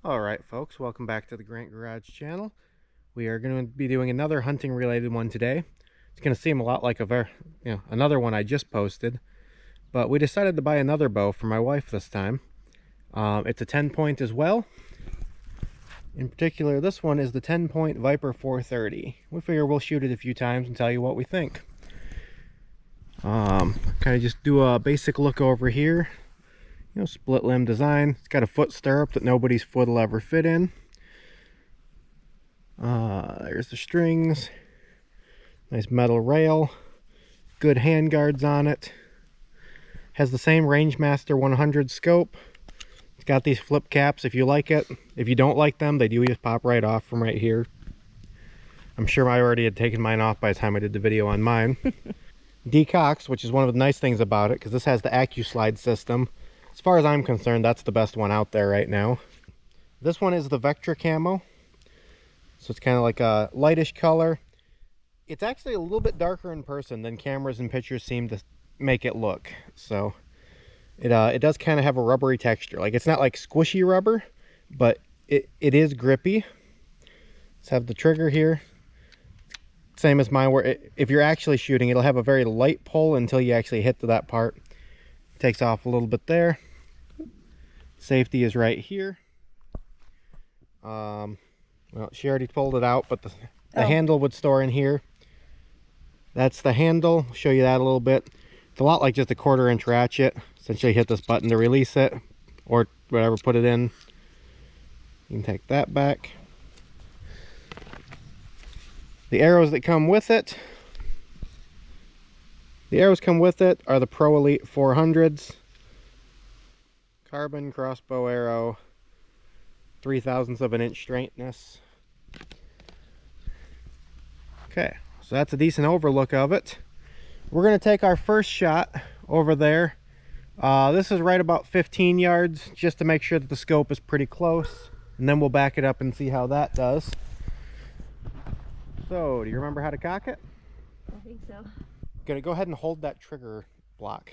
Alright folks, welcome back to the Grant Garage channel. We are going to be doing another hunting related one today. It's going to seem a lot like another one I just posted, but we decided to buy another bow for my wife this time. It's a 10-point as well. In particular, this one is the Tenpoint Viper 430. We figure we'll shoot it a few times and tell you what we think. Kind of just do a basic look over here. Split limb design. It's got a foot stirrup that nobody's foot will ever fit in. There's the strings. Nice metal rail. Good hand guards on it. Has the same Rangemaster 100 scope. It's got these flip caps if you like it. If you don't like them, they do just pop right off from right here. I'm sure I already had taken mine off by the time I did the video on mine. Decocks, which is one of the nice things about it, because this has the AccuSlide system. As far as I'm concerned, that's the best one out there right now. This one is the Vectra camo. So it's kind of like a lightish color. It's actually a little bit darker in person than cameras and pictures seem to make it look. So it does kind of have a rubbery texture. Like, it's not like squishy rubber, but it is grippy. Let's have the trigger here. Same as mine, where if you're actually shooting, it'll have a very light pull until you actually hit to that part. Takes off a little bit there. Safety is right here. Well, she already pulled it out, but the handle would store in here. That's the handle. I'll show you that a little bit. It's a lot like just a 1/4-inch ratchet. Essentially hit this button to release it, or whatever, put it in. You can take that back. The arrows that come with it. The arrows come with it are the Pro Elite 400s. Carbon crossbow arrow. 0.003 of an inch straightness. Okay, so that's a decent overlook of it. We're going to take our first shot over there. This is right about 15 yards, just to make sure that the scope is pretty close. And then we'll back it up and see how that does. So, do you remember how to cock it? I think so. Gonna go ahead and hold that trigger block.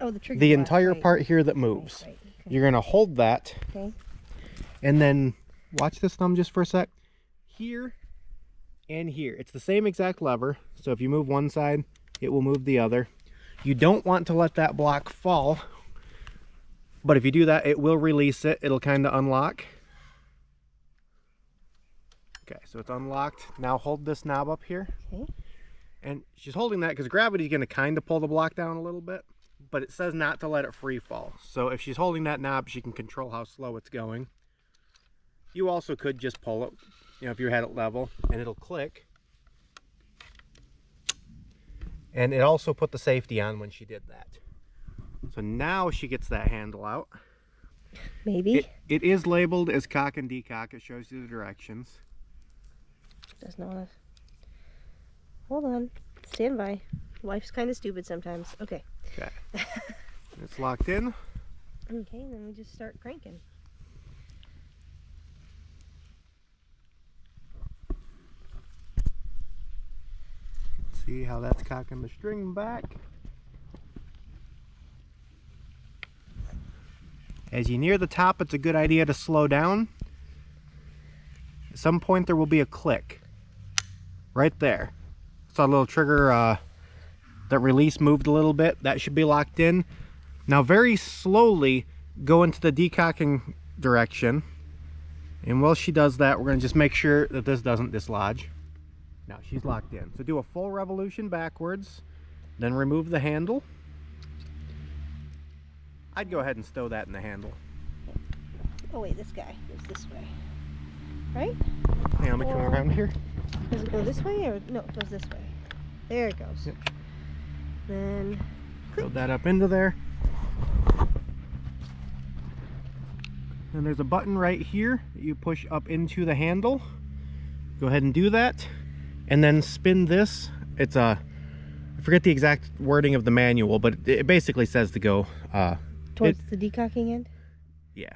Oh, the trigger The block, entire right. part here that moves. Right. Okay. You're gonna hold that. Okay. And then watch this thumb just for a sec. Here and here. It's the same exact lever. So if you move one side, it will move the other. You don't want to let that block fall. But if you do that, it will release it. It'll kind of unlock. Okay, so it's unlocked. Now hold this knob up here. Okay. And she's holding that because gravity is going to kind of pull the block down a little bit. But it says not to let it free fall. So if she's holding that knob, she can control how slow it's going. You also could just pull it, if you had it level, and it'll click. And it also put the safety on when she did that. So now she gets that handle out. Maybe. It is labeled as cock and decock. It shows you the directions. Does not want to. Hold on. Stand by. Wife's kind of stupid sometimes. Okay. Okay. It's locked in. Okay, and then we just start cranking. See how that's cocking the string back. As you near the top, it's a good idea to slow down. At some point there will be a click. Right there. Saw a little trigger, that release moved a little bit. That should be locked in. Now very slowly go into the decocking direction. And while she does that, we're going to just make sure that this doesn't dislodge. Now she's locked in. So do a full revolution backwards, then remove the handle. I'd go ahead and stow that in the handle. Oh wait, this guy goes this way. Right? Hey, let me come around here. Does it go this way or no, it goes this way. There it goes. Yep. Then Throw that up into there. And there's a button right here that you push up into the handle. Go ahead and do that. And then spin this. It's I forget the exact wording of the manual, but it basically says to go towards the decocking end? Yeah.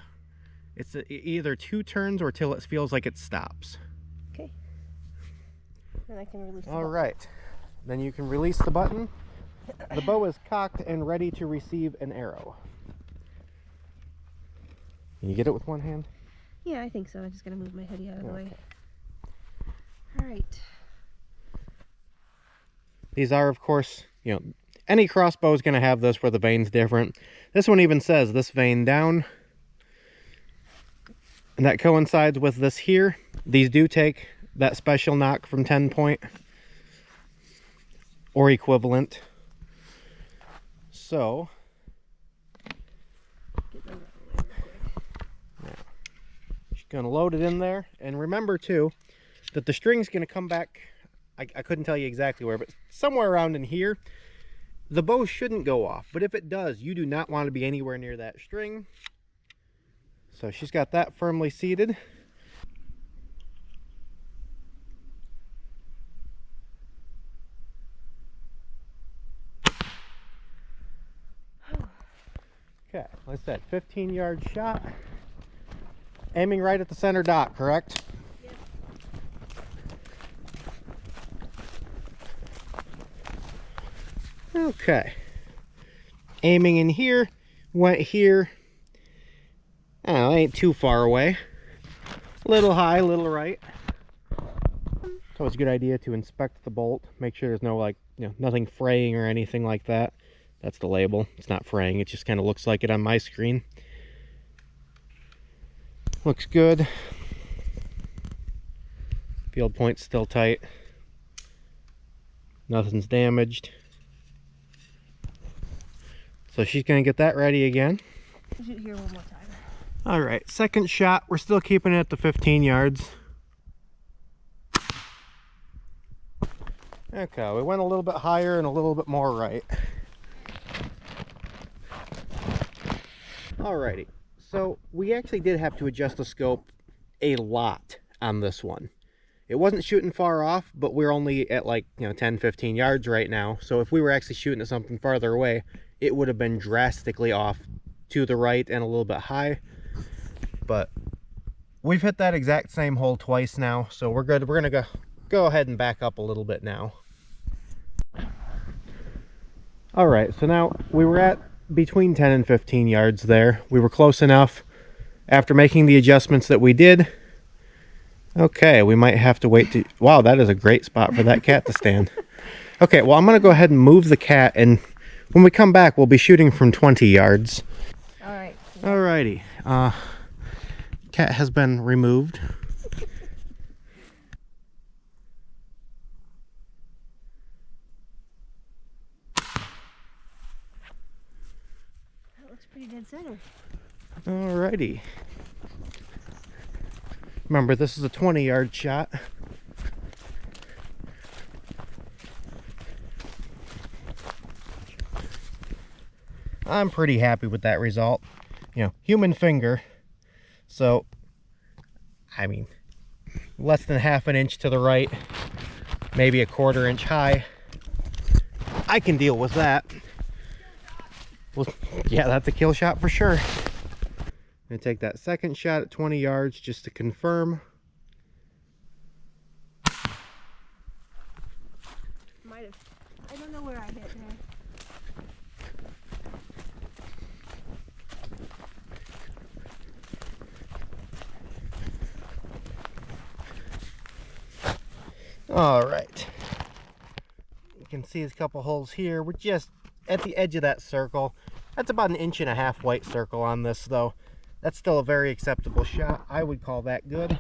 It's either 2 turns or till it feels like it stops. Okay. Then I can release the All button. right. Then you can release the button. The bow is cocked and ready to receive an arrow. Can you get it with one hand? Yeah, I think so. I'm just gonna move my hoodie out of the way. Okay. All right. These are, of course, you know, any crossbow is going to have this where the vein's different. This one even says this vein down. And that coincides with this here. These do take that special knock from Tenpoint or equivalent. So, now, she's going to load it in there. And remember, too, that the string's going to come back, I couldn't tell you exactly where, but somewhere around in here. The bow shouldn't go off, but if it does, you do not want to be anywhere near that string. So she's got that firmly seated. Okay, like I said, 15-yard shot. Aiming right at the center dot, correct? Yep. Okay. Aiming in here, went here. Oh, ain't too far away. Little high, little right. So it's a good idea to inspect the bolt. Make sure there's no, like, you know, nothing fraying or anything like that. That's the label. It's not fraying. It just kind of looks like it on my screen. Looks good. Field point's still tight. Nothing's damaged. So she's going to get that ready again. Shoot here one more time. All right, second shot. We're still keeping it at the 15 yards. Okay, we went a little bit higher and a little bit more right. Alrighty, so we actually did have to adjust the scope a lot on this one. It wasn't shooting far off, but we're only at like, 10, 15 yards right now. So if we were actually shooting at something farther away, it would have been drastically off to the right and a little bit high. But we've hit that exact same hole twice now, so we're good. We're gonna go ahead and back up a little bit now. All right, so now we were at between 10 and 15 yards there. We were close enough after making the adjustments that we did. Okay, we might have to wait to... Wow, that is a great spot for that cat to stand. Okay, well, I'm going to go ahead and move the cat, and when we come back, we'll be shooting from 20 yards. All right. Alrighty. Cat has been removed. That looks pretty dead center. Alrighty. Remember, this is a 20-yard shot. I'm pretty happy with that result. Human finger. So, I mean, less than half an inch to the right, maybe a quarter inch high. I can deal with that. Well, yeah, that's a kill shot for sure. I'm gonna take that second shot at 20 yards just to confirm. Might have. I don't know where I hit there. All right. You can see a couple holes here. We're just at the edge of that circle. That's about 1.5 inch white circle on this, though. That's still a very acceptable shot. I would call that good.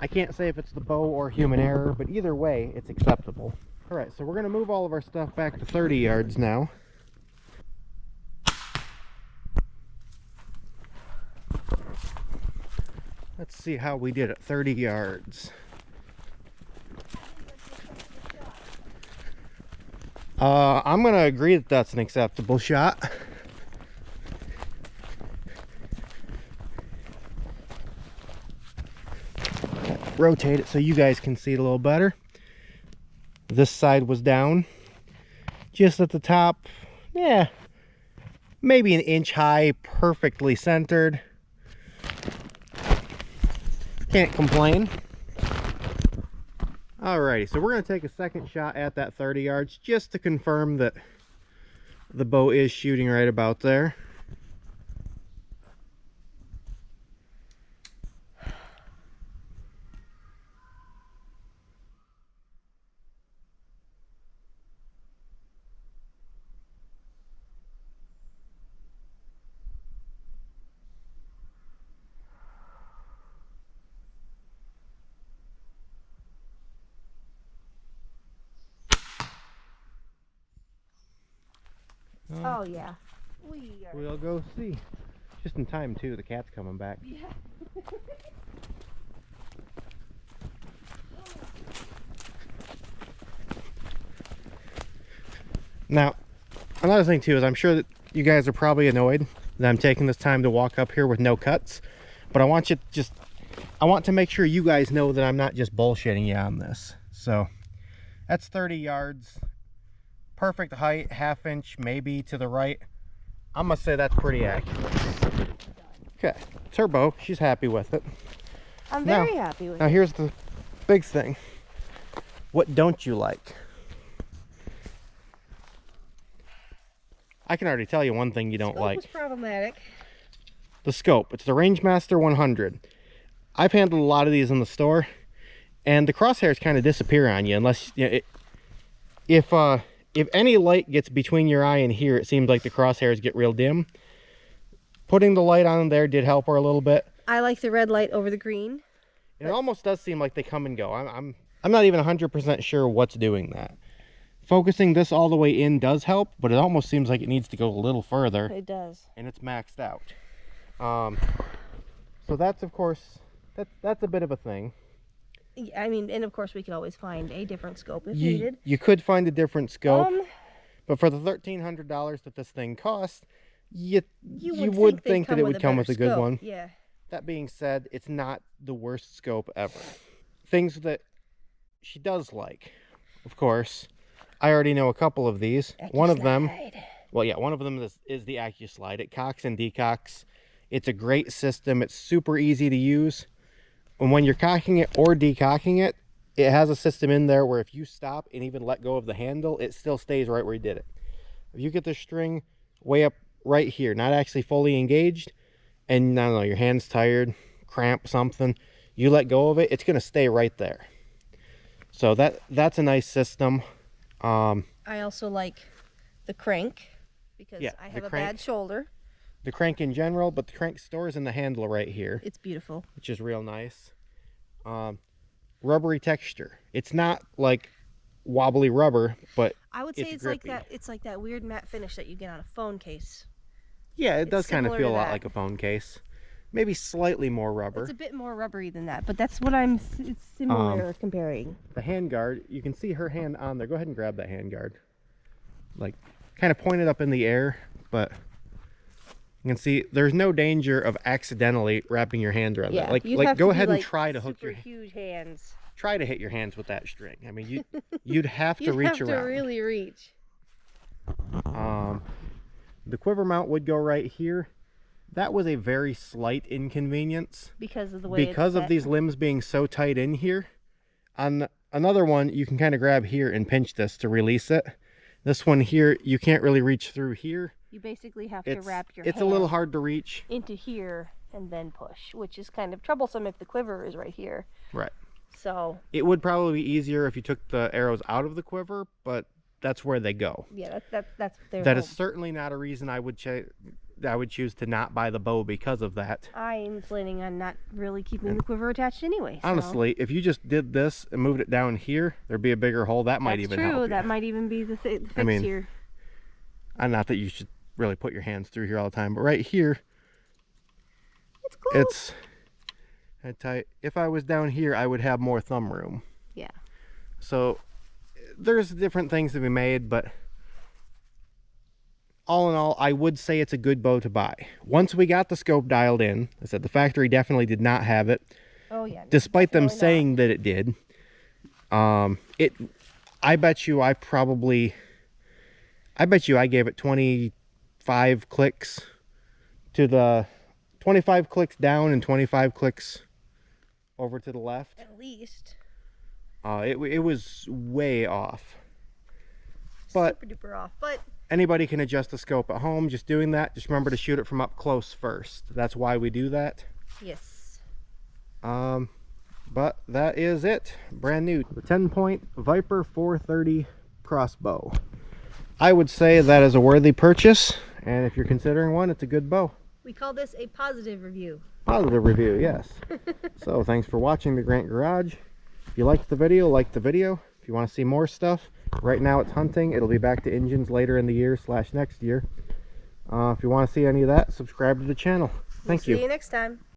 I can't say if it's the bow or human error, but either way, it's acceptable. All right, so we're going to move all of our stuff back to 30 yards now. Let's see how we did at 30 yards. I'm going to agree that that's an acceptable shot. Rotate it so you guys can see it a little better. This side was down just at the top. Yeah, maybe 1 inch high, perfectly centered. Can't complain. Alrighty, so we're going to take a second shot at that 30 yards just to confirm that the bow is shooting right about there. Oh yeah. We'll go see. Just in time too, the cat's coming back. Yeah. Now, another thing too is I'm sure that you guys are probably annoyed that I'm taking this time to walk up here with no cuts, but I want to make sure you guys know that I'm not just bullshitting you on this. So that's 30 yards, perfect height, half inch maybe to the right. I'm gonna say that's pretty accurate. Okay, it's her bow. She's happy with it. I'm very happy with it. Now here's the big thing. What don't you like? I can already tell you one thing you don't like. Scope was problematic. The scope. It's the Rangemaster 100. I've handled a lot of these in the store, and the crosshairs kind of disappear on you unless if any light gets between your eye and here, it seems like the crosshairs get real dim. Putting the light on there did help her a little bit. I like the red light over the green. It almost does seem like they come and go. I'm not even 100% sure what's doing that. Focusing this all the way in does help, but it almost seems like it needs to go a little further. It does. And it's maxed out. So that's, of course, that's a bit of a thing. I mean, and of course we could always find a different scope if needed. You could find a different scope, but for the $1,300 that this thing costs, you would think that it would come with a good one. Yeah. That being said, it's not the worst scope ever. Things that she does like, of course. I already know a couple of these. One of them, well, yeah, one of them is the AccuSlide. It cocks and decocks. It's a great system. It's super easy to use. And when you're cocking it or decocking it, it has a system in there where if you stop and even let go of the handle, it still stays right where you did it. If you get the string way up right here, not actually fully engaged, and I don't know, your hand's tired, cramp, something, you let go of it, it's going to stay right there. So that's a nice system. I also like the crank because I have a bad shoulder. The crank in general, but the crank stores in the handle right here. It's beautiful. Which is real nice. Rubbery texture. It's not like wobbly rubber, but I would say it's grippy. like that weird matte finish that you get on a phone case. Yeah, it does kind of feel a lot like a phone case. Maybe slightly more rubber. It's a bit more rubbery than that, but that's what it's similar comparing. The hand guard, you can see her hand on there. Go ahead and grab that hand guard. Like, kind of pointed up in the air, but you can see there's no danger of accidentally wrapping your hand around that. Like go ahead and try to hook your huge hands. Try to hit your hands with that string. I mean, you'd have to reach around. You'd have to really reach. The quiver mount would go right here. That was a very slight inconvenience because of the way because of these limbs being so tight in here. On another one, you can kind of grab here and pinch this to release it. This one here, you can't really reach through here. You basically have to wrap your hand a little hard to reach into here and then push, which is kind of troublesome if the quiver is right here. Right. So it would probably be easier if you took the arrows out of the quiver, but that's where they go. Yeah, that's their That is certainly not a reason I would choose to not buy the bow because of that. I'm planning on not really keeping the quiver attached anyway. So. Honestly, if you just did this and moved it down here, there'd be a bigger hole. That might even help you. That might even be the fix here. Not that you should really put your hands through here all the time, but right here, it's close. It's tight. If I was down here, I would have more thumb room. Yeah. So there's different things to be made, but all in all, I would say it's a good bow to buy. Once we got the scope dialed in, I said the factory definitely did not have it. Oh yeah. Despite them saying that it did. I bet you I gave it 25 clicks to the 25 clicks down and 25 clicks over to the left. At least. It was way off. But super duper off. But anybody can adjust the scope at home. Just doing that, just remember to shoot it from up close first. That's why we do that. Yes. But that is it. Brand new. The Tenpoint Viper 430 crossbow. I would say that is a worthy purchase, and if you're considering one, it's a good bow. We call this a positive review. Positive review, yes. So thanks for watching the Grant Garage. If you liked the video, like the video. If you want to see more stuff, Right now it's hunting. It'll be back to engines later in the year / next year. If you want to see any of that, subscribe to the channel. Thank you. See you next time.